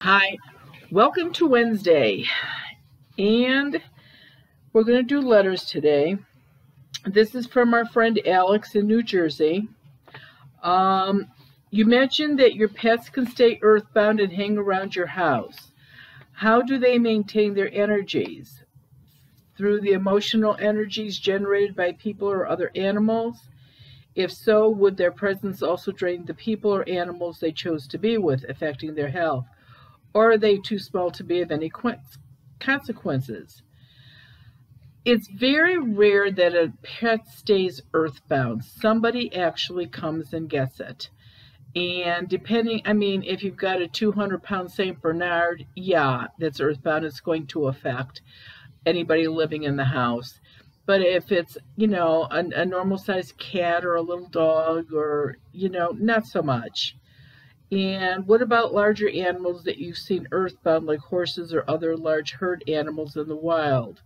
Hi, welcome to Wednesday, and we're going to do letters today. This is from our friend Alex in New Jersey. You mentioned that your pets can stay earthbound and hang around your house. How do they maintain their energies? Through the emotional energies generated by people or other animals? If so, would their presence also drain the people or animals they chose to be with, affecting their health? Or are they too small to be of any consequences? It's very rare that a pet stays earthbound. Somebody actually comes and gets it. And depending, if you've got a 200-pound St. Bernard, yeah, that's earthbound. It's going to affect anybody living in the house. But if it's, a normal-sized cat or a little dog or, not so much. And what about larger animals that you've seen earthbound, like horses or other large herd animals in the wild?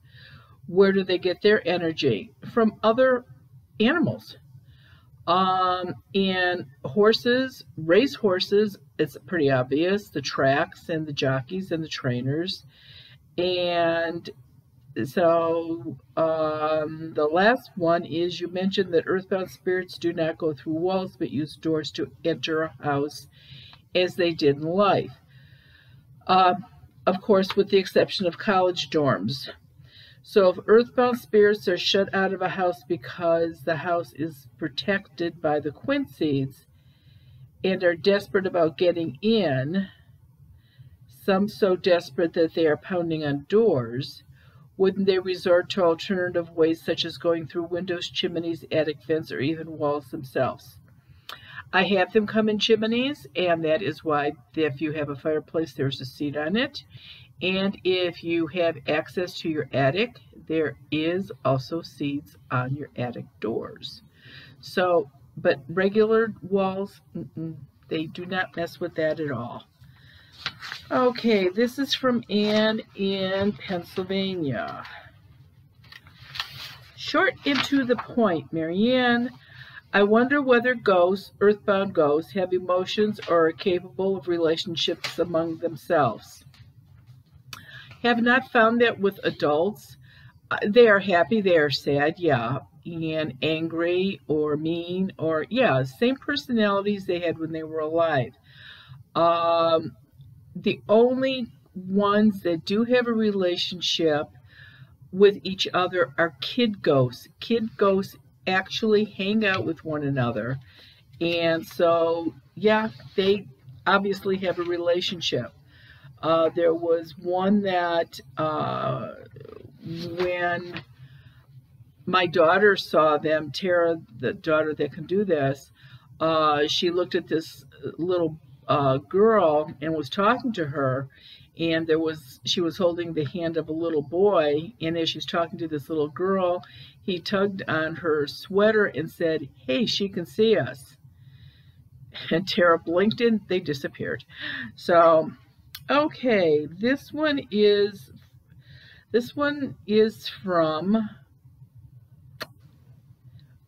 Where do they get their energy? From other animals. And horses, race horses, it's pretty obvious, the tracks and the jockeys and the trainers. And so the last one is, you mentioned that earthbound spirits do not go through walls but use doors to enter a house as they did in life. Of course, with the exception of college dorms. So if earthbound spirits are shut out of a house because the house is protected by the quincies and are desperate about getting in, some so desperate that they are pounding on doors, wouldn't they resort to alternative ways such as going through windows, chimneys, attic vents, or even walls themselves? I have them come in chimneys, and that is why if you have a fireplace, there's a seat on it. And if you have access to your attic, there is also seats on your attic doors. So, but regular walls, they do not mess with that at all. Okay, this is from Ann in Pennsylvania. Short and to the point, Marianne. I wonder whether ghosts, earthbound ghosts, have emotions or are capable of relationships among themselves. Have not found that with adults. They are happy, they are sad, yeah, and angry or mean, or yeah, same personalities they had when they were alive. The only ones that do have a relationship with each other are kid ghosts. Kid ghosts actually hang out with one another, and so yeah, they obviously have a relationship. There was one that when my daughter saw them, Tara, the daughter that can do this, she looked at this little girl and was talking to her, and she was holding the hand of a little boy, and as she's talking to this little girl, he tugged on her sweater and said, "Hey, she can see us." And Tara blinked and they disappeared. So, okay, this one is from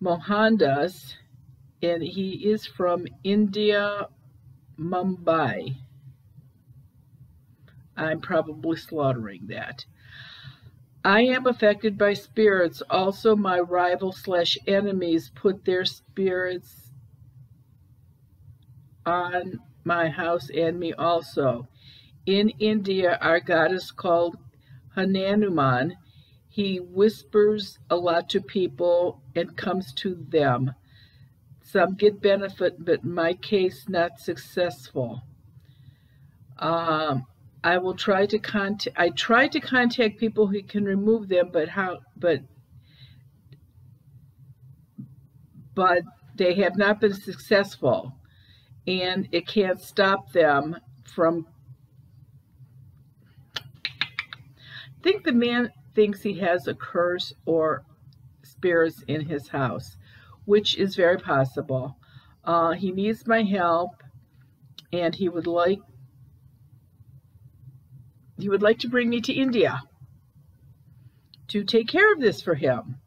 Mohandas, and he is from India, Mumbai. I'm probably slaughtering that. I am affected by spirits. Also, my rival/enemies put their spirits on my house and me also. In India, our god is called Hanuman. He whispers a lot to people and comes to them. Some get benefit, but in my case, not successful. I will try to contact people who can remove them, but they have not been successful, and it can't stop them from. I think the man thinks he has a curse or spirits in his house, which is very possible. He needs my help, and he would like to bring me to India to take care of this for him.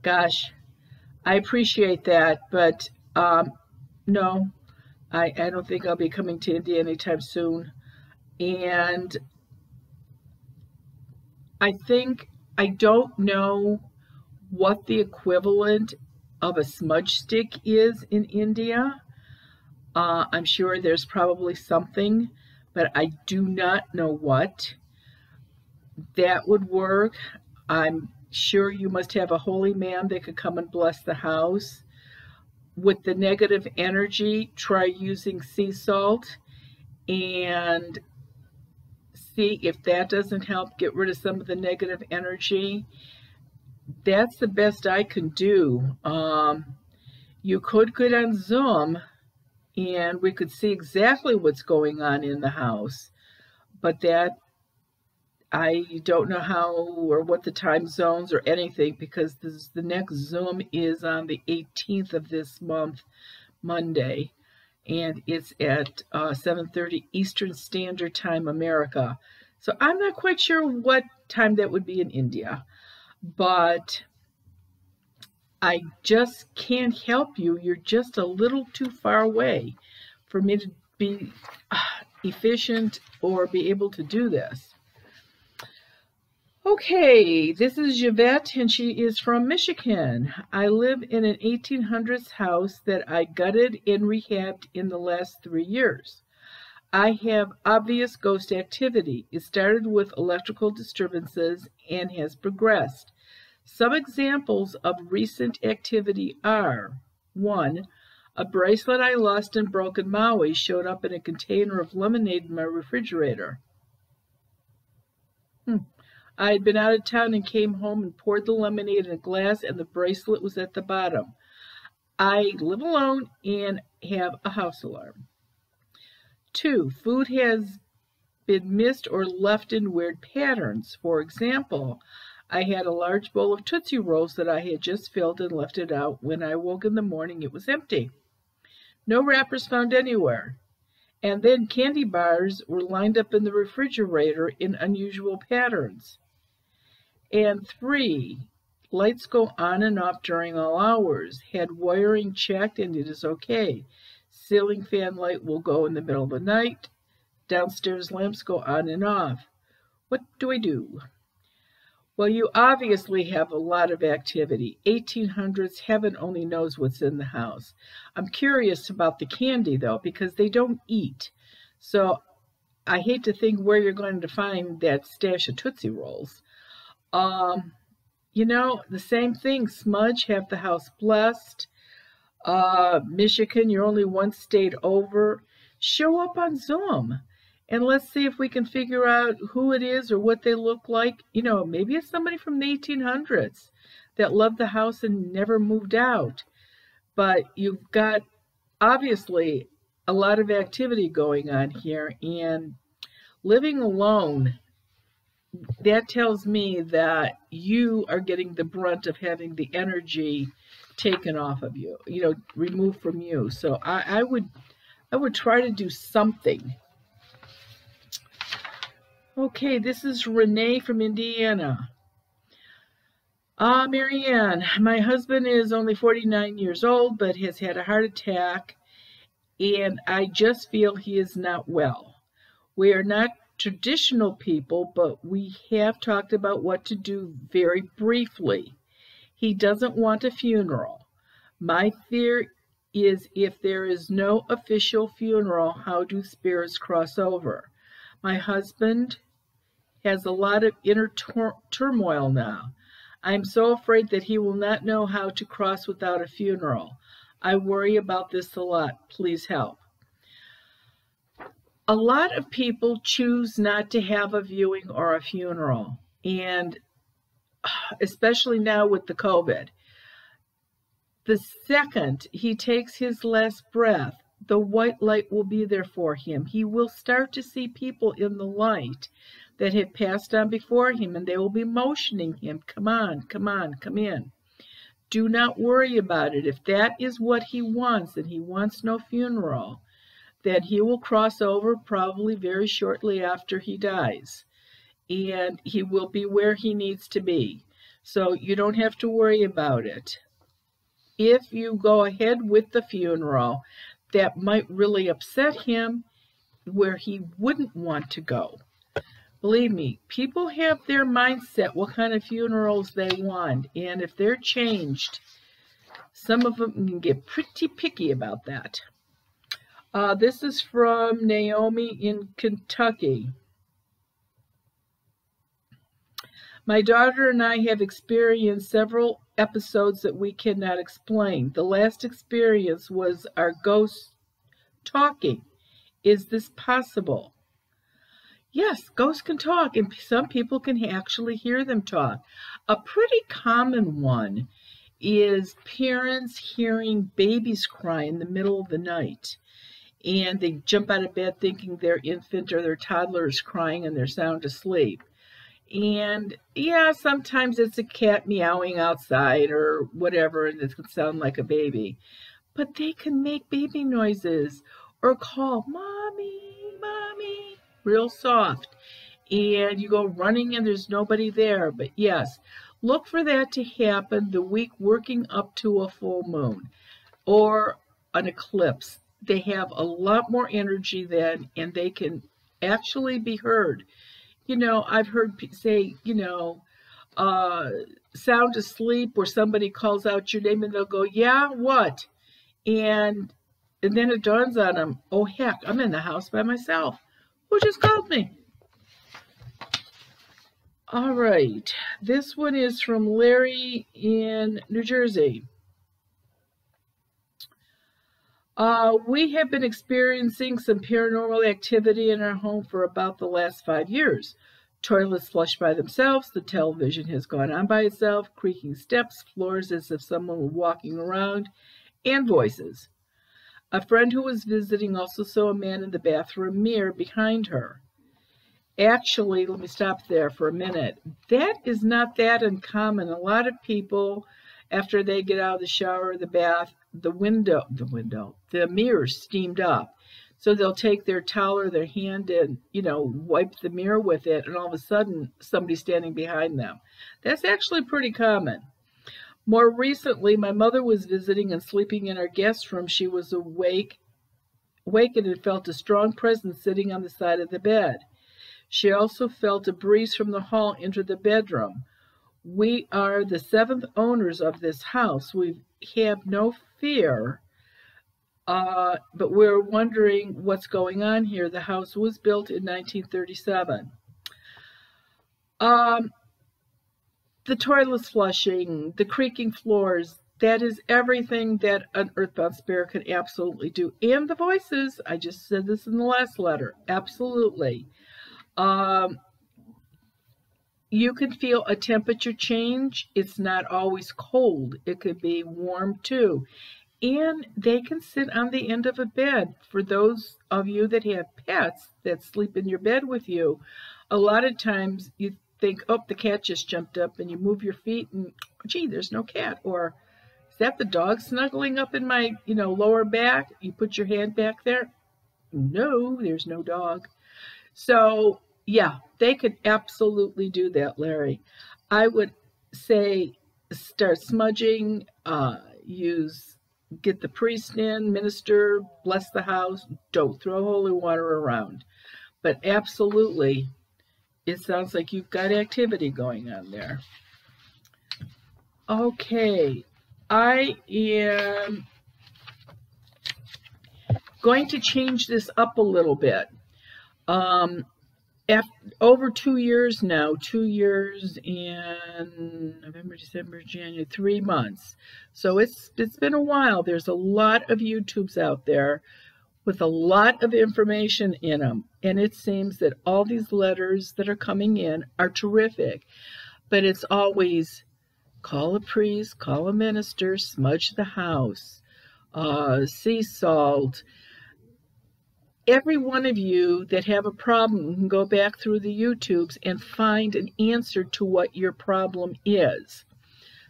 Gosh, I appreciate that, but no, I don't think I'll be coming to India anytime soon. And I think, I don't know what the equivalent of a smudge stick is in India. I'm sure there's probably something, but I do not know what. That would work. I'm sure you must have a holy man that could come and bless the house. With the negative energy, try using sea salt and see if that doesn't help get rid of some of the negative energy. That's the best I can do. You could get on Zoom and we could see exactly what's going on in the house, but that, I don't know how or what the time zones or anything, because the next Zoom is on the 18th of this month, Monday, and it's at 7:30 Eastern Standard Time, America. So I'm not quite sure what time that would be in India, but I just can't help you. You're just a little too far away for me to be efficient or be able to do this. Okay, this is Yvette, and she is from Michigan. I live in an 1800s house that I gutted and rehabbed in the last 3 years. I have obvious ghost activity. It started with electrical disturbances and has progressed. Some examples of recent activity are: 1. A bracelet I lost and broke in Maui showed up in a container of lemonade in my refrigerator. I had been out of town and came home and poured the lemonade in a glass, and the bracelet was at the bottom. I live alone and have a house alarm. 2. Food has been missed or left in weird patterns. For example, I had a large bowl of Tootsie Rolls that I had just filled and left it out. When I woke in the morning, it was empty. No wrappers found anywhere. And then candy bars were lined up in the refrigerator in unusual patterns. And 3, lights go on and off during all hours. Had wiring checked and it is okay. Ceiling fan light will go in the middle of the night. Downstairs lamps go on and off. What do I do? Well, you obviously have a lot of activity. 1800s, heaven only knows what's in the house. I'm curious about the candy, though, because they don't eat. So I hate to think where you're going to find that stash of Tootsie Rolls. You know, the same thing. Smudge, have the house blessed. Michigan, you're only one state over. Show up on Zoom. And let's see if we can figure out who it is or what they look like. You know, maybe it's somebody from the 1800s that loved the house and never moved out. But you've got, obviously, a lot of activity going on here. And living alone, that tells me that you are getting the brunt of having the energy taken off of you, you know, removed from you. So I would try to do something. Okay, this is Renee from Indiana. Marianne, my husband is only 49 years old, but has had a heart attack, and I just feel he is not well. We are not traditional people, but we have talked about what to do very briefly. He doesn't want a funeral. My fear is if there is no official funeral, how do spirits cross over? My husband has a lot of inner turmoil now. I'm so afraid that he will not know how to cross without a funeral. I worry about this a lot. Please help. A lot of people choose not to have a viewing or a funeral, and especially now with the COVID. The second he takes his last breath, the white light will be there for him. He will start to see people in the light that had passed on before him, and they will be motioning him, come on, come on, come in. Do not worry about it. If that is what he wants, and he wants no funeral, then he will cross over probably very shortly after he dies, and he will be where he needs to be. So you don't have to worry about it. If you go ahead with the funeral, that might really upset him where he wouldn't want to go. Believe me, people have their mindset, what kind of funerals they want. And if they're changed, some of them can get pretty picky about that. This is from Naomi in Kentucky. My daughter and I have experienced several episodes that we cannot explain. The last experience was our ghost talking. Is this possible? Yes, ghosts can talk, and some people can actually hear them talk. A pretty common one is parents hearing babies cry in the middle of the night. And they jump out of bed thinking their infant or their toddler is crying and they're sound asleep. And yeah, sometimes it's a cat meowing outside or whatever, and it can sound like a baby. But they can make baby noises or call, "Mommy, Mommy," real soft. And you go running and there's nobody there. But yes, look for that to happen the week working up to a full moon or an eclipse. They have a lot more energy then, and they can actually be heard. You know, I've heard say, sound asleep, or somebody calls out your name and they'll go, "Yeah, what?" And then it dawns on them, "Oh, heck, I'm in the house by myself. Who just called me?" All right, this one is from Larry in New Jersey. We have been experiencing some paranormal activity in our home for about the last 5 years. Toilets flush by themselves, the television has gone on by itself, creaking steps, floors as if someone were walking around, and voices. A friend who was visiting also saw a man in the bathroom mirror behind her. Actually, let me stop there for a minute. That is not that uncommon. A lot of people, after they get out of the shower or the bath, the mirror steamed up. So they'll take their towel or their hand and, wipe the mirror with it, and all of a sudden, somebody's standing behind them. That's actually pretty common. More recently, my mother was visiting and sleeping in our guest room. She was awakened and felt a strong presence sitting on the side of the bed. She also felt a breeze from the hall enter the bedroom. We are the 7th owners of this house. We have no fear, but we're wondering what's going on here. The house was built in 1937. The toilets flushing, the creaking floors, that is everything that an earthbound spirit can absolutely do. And the voices, I just said this in the last letter, absolutely. You can feel a temperature change. It's not always cold. It could be warm too. And they can sit on the end of a bed. For those of you that have pets that sleep in your bed with you, a lot of times you think, "Oh, the cat just jumped up," and you move your feet and, "Gee, there's no cat." Or, "Is that the dog snuggling up in my, lower back?" You put your hand back there. No, there's no dog. So, yeah, they could absolutely do that, Larry. I would say start smudging, get the priest in, minister, bless the house. Don't throw holy water around. But absolutely, it sounds like you've got activity going on there. Okay, I am going to change this up a little bit. Over 2 years now, 2 years and November, December, January, 3 months. So it's been a while. There's a lot of YouTubes out there with a lot of information in them. And it seems that all these letters that are coming in are terrific. But it's always call a priest, call a minister, smudge the house, sea salt. Every one of you that have a problem can go back through the YouTubes and find an answer to what your problem is.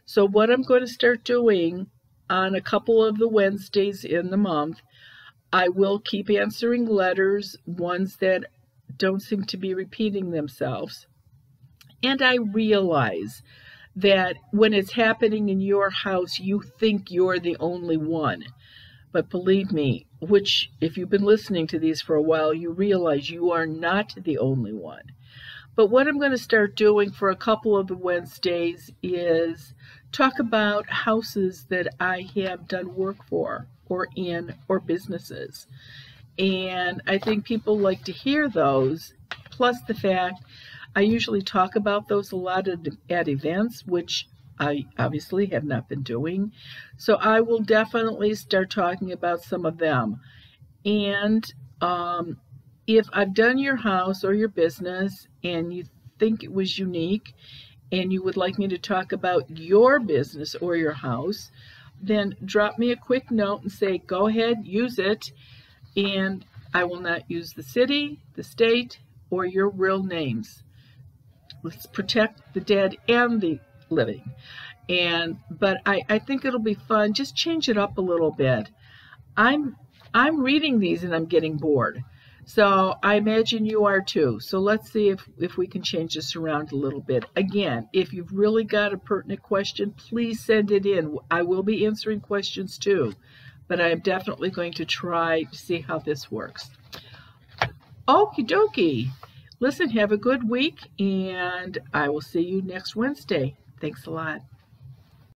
So what I'm going to start doing on a couple of the Wednesdays in the month, I will keep answering letters, ones that don't seem to be repeating themselves. And I realize that when it's happening in your house, you think you're the only one. But believe me, which if you've been listening to these for a while, you realize you are not the only one. But what I'm going to start doing for a couple of the Wednesdays is talk about houses that I have done work for or in or businesses. And I think people like to hear those, plus the fact I usually talk about those a lot at events, which I obviously have not been doing. So I will definitely start talking about some of them. And if I've done your house or your business and you think it was unique and you would like me to talk about your business or your house, then drop me a quick note and say, go ahead, use it. And I will not use the city, the state, or your real names. Let's protect the dead and the living. But I think it'll be fun. Just change it up a little bit. I'm reading these and I'm getting bored. So I imagine you are too. So let's see if we can change this around a little bit. Again, if you've really got a pertinent question, please send it in. I will be answering questions too, but I am definitely going to try to see how this works. Okie dokie. Listen, have a good week, and I will see you next Wednesday. Thanks a lot.